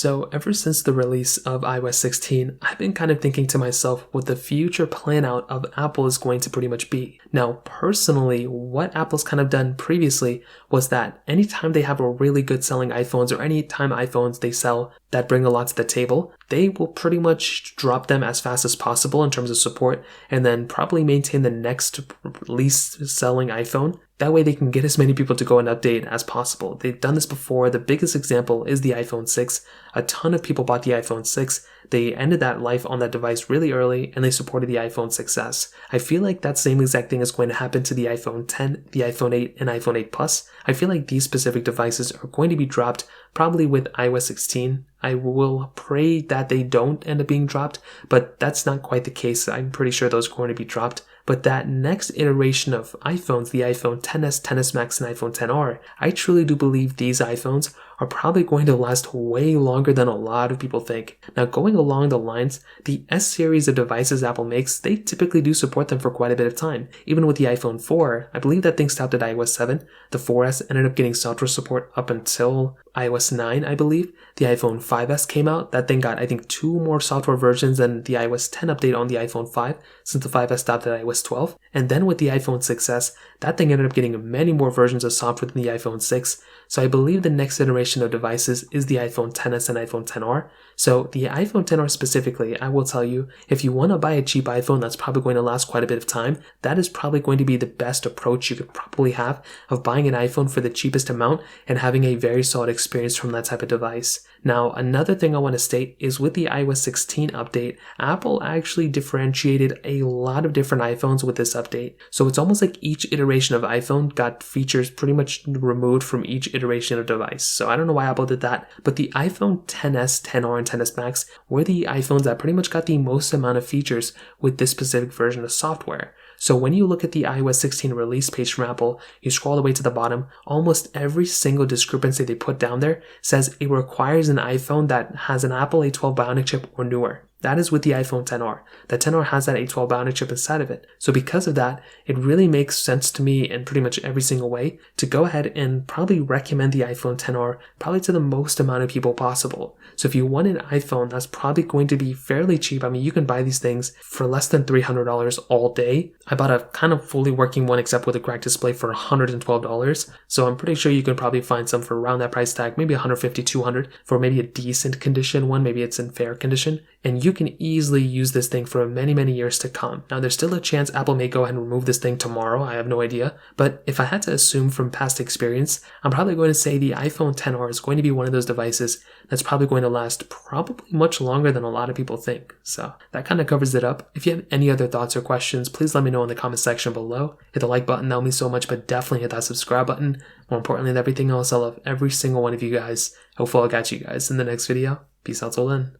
So ever since the release of iOS 16, I've been kind of thinking to myself what the future plan out of Apple is going to pretty much be. Now, personally, what Apple's kind of done previously was that anytime they have a really good selling iPhones or anytime iPhones they sell that bring a lot to the table, they will pretty much drop them as fast as possible in terms of support and then probably maintain the next least selling iPhone. That way they can get as many people to go and update as possible. They've done this before. The biggest example is the iPhone 6. A ton of people bought the iPhone 6. They ended that life on that device really early and they supported the iPhone 6s. I feel like that same exact thing is going to happen to the iPhone 10, the iPhone 8, and iPhone 8 Plus. I feel like these specific devices are going to be dropped probably with iOS 16. I will pray that they don't end up being dropped, but that's not quite the case. I'm pretty sure those are going to be dropped. But that next iteration of iPhones, the iPhone XS, XS Max, and iPhone XR, I truly do believe these iPhones are probably going to last way longer than a lot of people think. Now, going along the lines, the S series of devices Apple makes, they typically do support them for quite a bit of time. Even with the iPhone 4, I believe that thing stopped at iOS 7. The 4S ended up getting software support up until iOS 9, I believe. The iPhone 5S came out. That thing got, I think, 2 more software versions than the iOS 10 update on the iPhone 5, since the 5S stopped at iOS 12. And then with the iPhone 6S, that thing ended up getting many more versions of software than the iPhone 6. So I believe the next iteration of devices is the iPhone XS and iPhone XR. So the iPhone XR specifically, I will tell you, if you want to buy a cheap iPhone that's probably going to last quite a bit of time, that is probably going to be the best approach you could probably have of buying an iPhone for the cheapest amount and having a very solid experience from that type of device. Now, another thing I want to state is with the iOS 16 update, Apple actually differentiated a lot of different iPhones with this update. So it's almost like each iteration of iPhone got features pretty much removed from each iteration of device. So I don't know why Apple did that, but the iPhone XS, XR, and XS Max were the iPhones that pretty much got the most amount of features with this specific version of software. So when you look at the iOS 16 release page from Apple, you scroll all the way to the bottom, almost every single discrepancy they put down there says it requires an iPhone that has an Apple A12 Bionic chip or newer. That is with the iPhone XR. The XR has that A12 Bionic chip inside of it. So because of that, it really makes sense to me in pretty much every single way to go ahead and probably recommend the iPhone XR probably to the most amount of people possible. So if you want an iPhone that's probably going to be fairly cheap, I mean, you can buy these things for less than $300 all day. I bought a kind of fully working one except with a cracked display for $112. So I'm pretty sure you can probably find some for around that price tag, maybe $150, $200 for maybe a decent condition one, maybe it's in fair condition. And you can easily use this thing for many, many years to come. Now, there's still a chance Apple may go ahead and remove this thing tomorrow. I have no idea. But if I had to assume from past experience, I'm probably going to say the iPhone XR is going to be one of those devices that's probably going to last probably much longer than a lot of people think. So that kind of covers it up. If you have any other thoughts or questions, please let me know in the comment section below. Hit the like button, that would mean so much, but definitely hit that subscribe button. More importantly than everything else, I love every single one of you guys. Hopefully I'll catch you guys in the next video. Peace out till then.